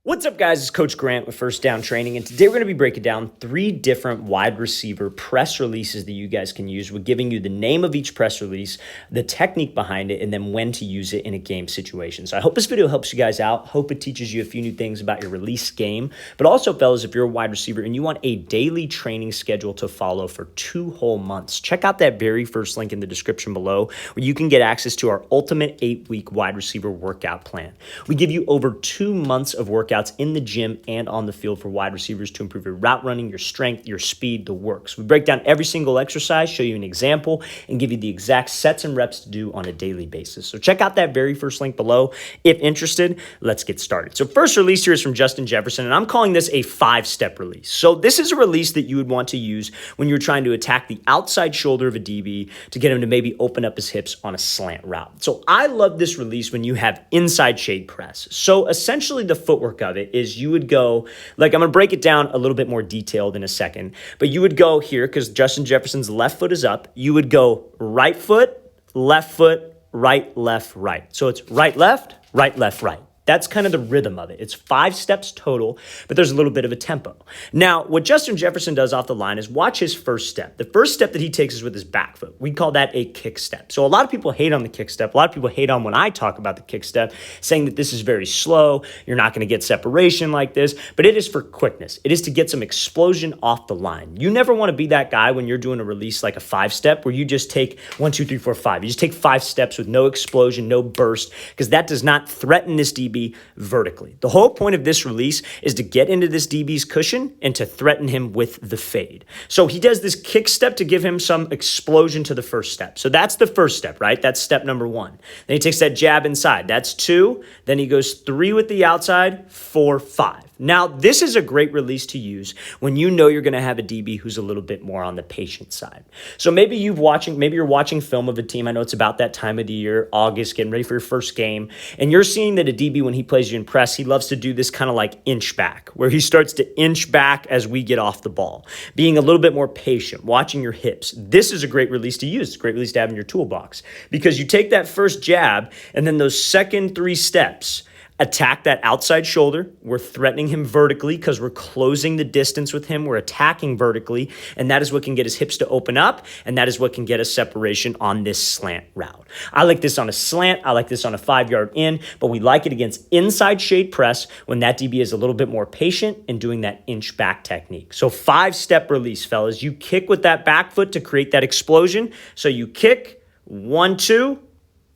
What's up, guys? It's Coach Grant with First Down Training, and today we're going to be breaking down 3 different wide receiver press releases that you guys can use. We're giving you the name of each press release, the technique behind it, and then when to use it in a game situation. So I hope this video helps you guys out. Hope it teaches you a few new things about your release game. But also, fellas, if you're a wide receiver and you want a daily training schedule to follow for 2 whole months, check out that very first link in the description below where you can get access to our ultimate 8-week wide receiver workout plan. We give you over 2 months of workouts in the gym and on the field for wide receivers to improve your route running, your strength, your speed, the works. We break down every single exercise, show you an example, and give you the exact sets and reps to do on a daily basis. So check out that very first link below. If interested, let's get started. So first release here is from Justin Jefferson, and I'm calling this a 5-step release. So this is a release that you would want to use when you're trying to attack the outside shoulder of a DB to get him to maybe open up his hips on a slant route. So I love this release when you have inside shade press. So essentially the footwork of it is you would go, like I'm going to break it down a little bit more detailed in a second, but you would go here because Justin Jefferson's left foot is up. You would go right foot, right, left, right. So it's right, left, right. That's kind of the rhythm of it. It's 5 steps total, but there's a little bit of a tempo. Now, what Justin Jefferson does off the line is watch his first step. The first step that he takes is with his back foot. We call that a kick step. So a lot of people hate on the kick step. A lot of people hate on when I talk about the kick step, saying that this is very slow. You're not going to get separation like this, but it is for quickness. It is to get some explosion off the line. You never want to be that guy when you're doing a release like a 5-step where you just take 1, 2, 3, 4, 5. You just take 5 steps with no explosion, no burst, because that does not threaten this DB vertically. The whole point of this release is to get into this DB's cushion and to threaten him with the fade. So he does this kick step to give him some explosion to the first step. So that's the first step, right? That's step number 1. Then he takes that jab inside. That's 2. Then he goes 3 with the outside, 4, 5. Now, this is a great release to use when you know you're going to have a DB who's a little bit more on the patient side. So maybe you're watching film of a team. I know it's about that time of the year, August, getting ready for your first game, and you're seeing that a DB, when he plays you in press, he loves to do this kind of like inch back, where he starts to inch back as we get off the ball, being a little bit more patient, watching your hips. This is a great release to use. It's a great release to have in your toolbox because you take that first jab and then those second 3 steps, attack that outside shoulder. We're threatening him vertically because we're closing the distance with him. We're attacking vertically, and that is what can get his hips to open up, and that is what can get us separation on this slant route. I like this on a slant. I like this on a 5-yard in, but we like it against inside shade press when that DB is a little bit more patient and doing that inch back technique. So 5-step release, fellas. You kick with that back foot to create that explosion. So you kick, 1, 2,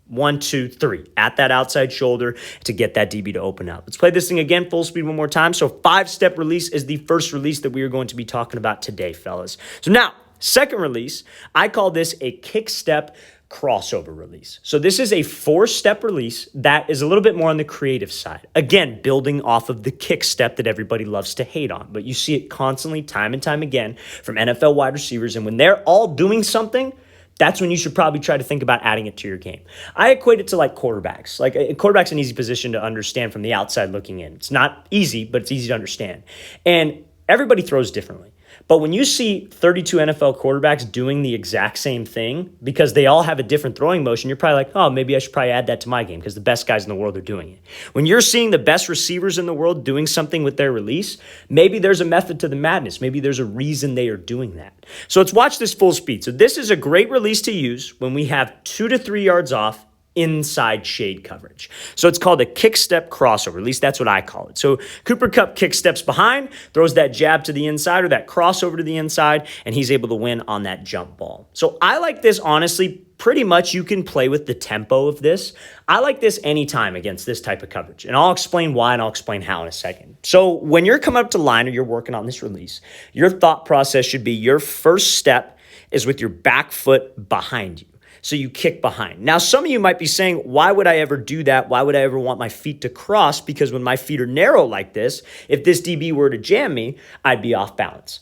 1, 2, 3 at that outside shoulder to get that DB to open up. Let's play this thing again, full speed one more time. So 5-step release is the first release that we are going to be talking about today, fellas. So now, second release, I call this a kick step crossover release. So this is a 4-step release that is a little bit more on the creative side. Again, building off of the kick step that everybody loves to hate on, but you see it constantly, time and time again from NFL wide receivers. And when they're all doing something, that's when you should probably try to think about adding it to your game. I equate it to like quarterbacks. Like a quarterback's an easy position to understand from the outside looking in. It's not easy, but it's easy to understand. And everybody throws differently. But when you see 32 NFL quarterbacks doing the exact same thing, because they all have a different throwing motion, you're probably like, oh, maybe I should probably add that to my game because the best guys in the world are doing it. When you're seeing the best receivers in the world doing something with their release, maybe there's a method to the madness. Maybe there's a reason they are doing that. So let's watch this full speed. So this is a great release to use when we have 2 to 3 yards off inside shade coverage. So it's called a kick step crossover. At least that's what I call it. So Cooper Kupp kick steps behind, throws that jab to the inside or that crossover to the inside, and he's able to win on that jump ball. So I like this, honestly. Pretty much you can play with the tempo of this. I like this anytime against this type of coverage. And I'll explain why and I'll explain how in a second. So when you're coming up to line or you're working on this release, your thought process should be your first step is with your back foot behind you. So you kick behind. Now, some of you might be saying, why would I ever do that? Why would I ever want my feet to cross? Because when my feet are narrow like this, if this DB were to jam me, I'd be off balance.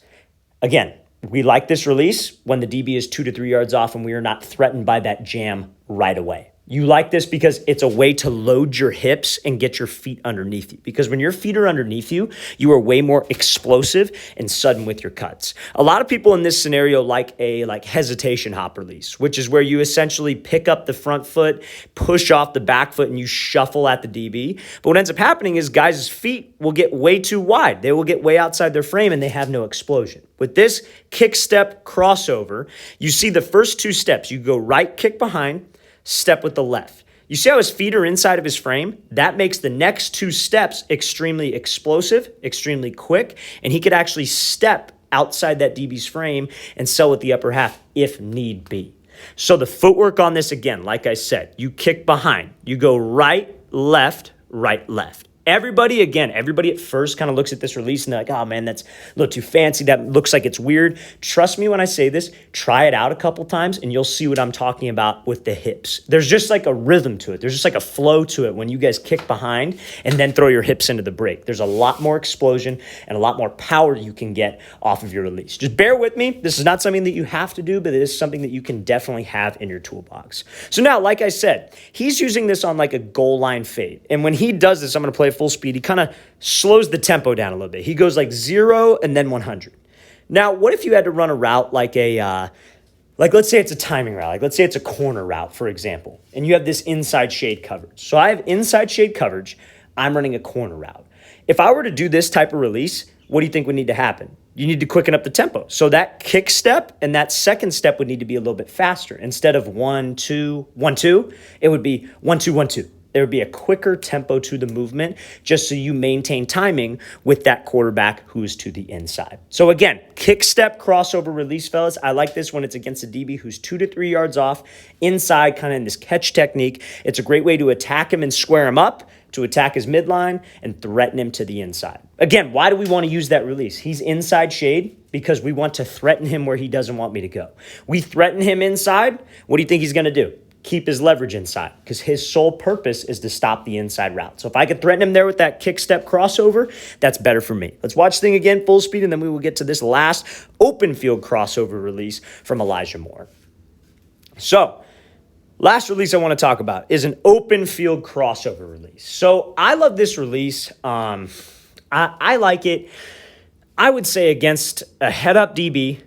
Again, we like this release when the DB is 2 to 3 yards off and we are not threatened by that jam right away. You like this because it's a way to load your hips and get your feet underneath you. Because when your feet are underneath you, you are way more explosive and sudden with your cuts. A lot of people in this scenario like a hesitation hop release, which is where you essentially pick up the front foot, push off the back foot, and you shuffle at the DB. But what ends up happening is guys' feet will get way too wide. They will get way outside their frame and they have no explosion. With this kick step crossover, you see the first two steps. You go right kick behind, step with the left. You see how his feet are inside of his frame? That makes the next two steps extremely explosive, extremely quick, and he could actually step outside that DB's frame and sell with the upper half if need be. So the footwork on this, again, like I said, you kick behind. You go right, left, right, left. Everybody at first kind of looks at this release and they're like, oh man, that's a little too fancy. That looks like it's weird. Trust me when I say this, try it out a couple times and you'll see what I'm talking about with the hips. There's just like a rhythm to it. There's just like a flow to it when you guys kick behind and then throw your hips into the break. There's a lot more explosion and a lot more power you can get off of your release. Just bear with me. This is not something that you have to do, but it is something that you can definitely have in your toolbox. So now, like I said, he's using this on like a goal line fade. And when he does this, I'm going to play full speed, he kind of slows the tempo down a little bit. He goes like 0 and then 100. Now, what if you had to run a route like let's say it's a timing route, like let's say it's a corner route, for example, and you have this inside shade coverage. So I have inside shade coverage. I'm running a corner route. If I were to do this type of release, what do you think would need to happen? You need to quicken up the tempo. So that kick step and that second step would need to be a little bit faster. Instead of 1, 2, 1, 2, it would be 1, 2, 1, 2. There would be a quicker tempo to the movement just so you maintain timing with that quarterback who's to the inside. So again, kick step crossover release, fellas. I like this when it's against a DB who's 2 to 3 yards off inside, kind of in this catch technique. It's a great way to attack him and square him up, to attack his midline and threaten him to the inside. Again, why do we want to use that release? He's inside shade because we want to threaten him where he doesn't want me to go. We threaten him inside. What do you think he's going to do? Keep his leverage inside because his sole purpose is to stop the inside route. So if I could threaten him there with that kick step crossover, that's better for me. Let's watch the thing again, full speed, and then we will get to this last open field crossover release from Elijah Moore. So last release I want to talk about is an open field crossover release. So I love this release. I like it, I would say, against a head up DB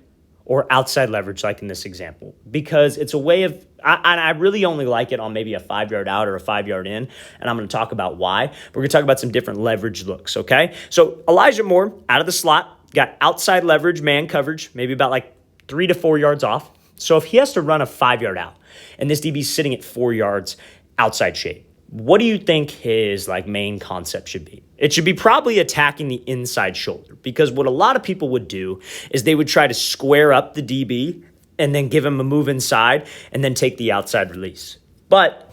or outside leverage, like in this example, because it's a way of, I really only like it on maybe a 5-yard out or a 5-yard in, and I'm going to talk about why. We're going to talk about some different leverage looks, okay? So Elijah Moore, out of the slot, got outside leverage, man coverage, maybe about like 3 to 4 yards off. So if he has to run a 5-yard out, and this DB's sitting at 4 yards outside shade, what do you think his main concept should be? It should be probably attacking the inside shoulder, because what a lot of people would do is they would try to square up the DB and then give him a move inside and then take the outside release. But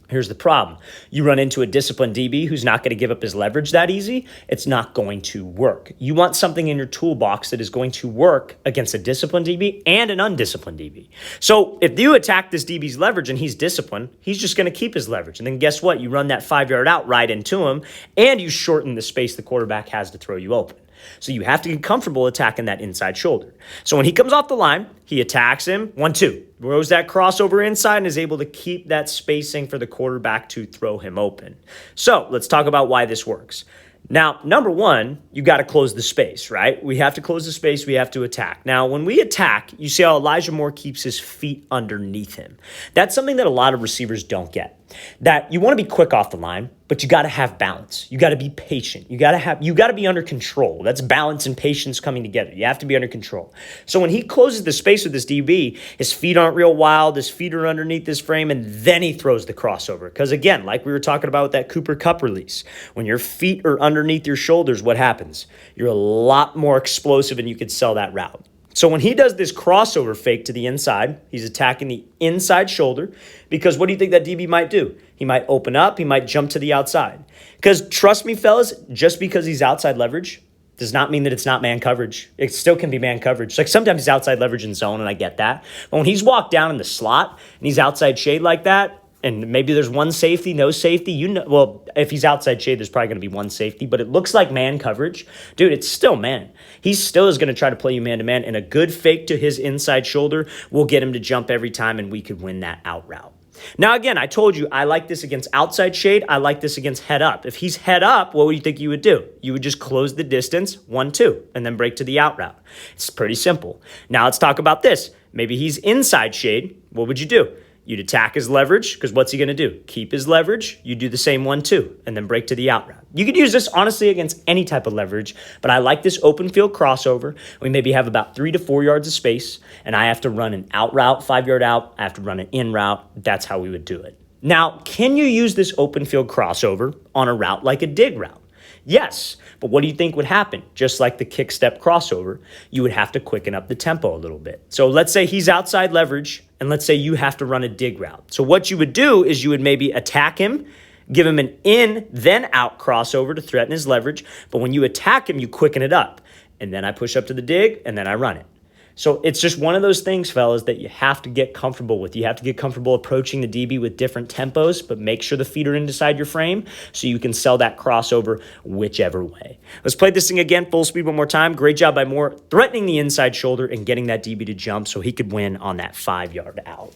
here's the problem. You run into a disciplined DB who's not going to give up his leverage that easy. It's not going to work. You want something in your toolbox that is going to work against a disciplined DB and an undisciplined DB. So if you attack this DB's leverage and he's disciplined, he's just going to keep his leverage. And then guess what? You run that 5-yard out right into him and you shorten the space the quarterback has to throw you open. So you have to get comfortable attacking that inside shoulder. So when he comes off the line, he attacks him, 1-2, throws that crossover inside and is able to keep that spacing for the quarterback to throw him open. So let's talk about why this works. Now, number one, you got to close the space, right? We have to close the space. We have to attack. Now, when we attack, you see how Elijah Moore keeps his feet underneath him. That's something that a lot of receivers don't get. That you want to be quick off the line, but you got to have balance. You got to be patient. You got to be under control. That's balance and patience coming together. You have to be under control. So when he closes the space with this DB, his feet aren't real wild. His feet are underneath this frame, and then he throws the crossover. Because again, like we were talking about with that Cooper Kupp release, when your feet are underneath your shoulders, what happens? You're a lot more explosive, and you could sell that route. So when he does this crossover fake to the inside, he's attacking the inside shoulder, because what do you think that DB might do? He might open up, he might jump to the outside. Because trust me, fellas, just because he's outside leverage does not mean that it's not man coverage. It still can be man coverage. Like sometimes he's outside leverage in zone, and I get that. But when he's walked down in the slot and he's outside shade like that, and maybe there's one safety, no safety, well, if he's outside shade, there's probably going to be one safety, but it looks like man coverage. Dude, it's still man. He still is going to try to play you man-to-man, and a good fake to his inside shoulder will get him to jump every time, and we could win that out route. Now, again, I told you I like this against outside shade. I like this against head up. If he's head up, what would you think you would do? You would just close the distance, 1, 2, and then break to the out route. It's pretty simple. Now let's talk about this. Maybe he's inside shade. What would you do? You'd attack his leverage, because what's he going to do? Keep his leverage. You do the same 1, 2, and then break to the out route. You could use this, honestly, against any type of leverage, but I like this open field crossover. We maybe have about 3 to 4 yards of space, and I have to run an out route, 5-yard out. I have to run an in route. That's how we would do it. Now, can you use this open field crossover on a route like a dig route? Yes, but what do you think would happen? Just like the kick step crossover, you would have to quicken up the tempo a little bit. So let's say he's outside leverage, and let's say you have to run a dig route. So what you would do is you would maybe attack him, give him an in, then out crossover to threaten his leverage. But when you attack him, you quicken it up. And then I push up to the dig, and then I run it. So it's just one of those things, fellas, that you have to get comfortable with. You have to get comfortable approaching the DB with different tempos, but make sure the feet are inside your frame so you can sell that crossover whichever way. Let's play this thing again, full speed one more time. Great job by Moore, threatening the inside shoulder and getting that DB to jump so he could win on that 5-yard out.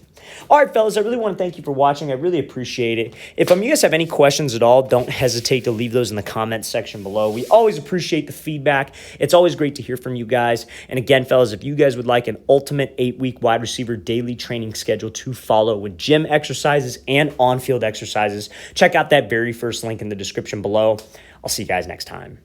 All right, fellas, I really want to thank you for watching. I really appreciate it. If you guys have any questions at all, don't hesitate to leave those in the comments section below. We always appreciate the feedback. It's always great to hear from you guys. And again, fellas, if you guys would like an ultimate 8-week wide receiver daily training schedule to follow with gym exercises and on-field exercises, check out that very first link in the description below. I'll see you guys next time.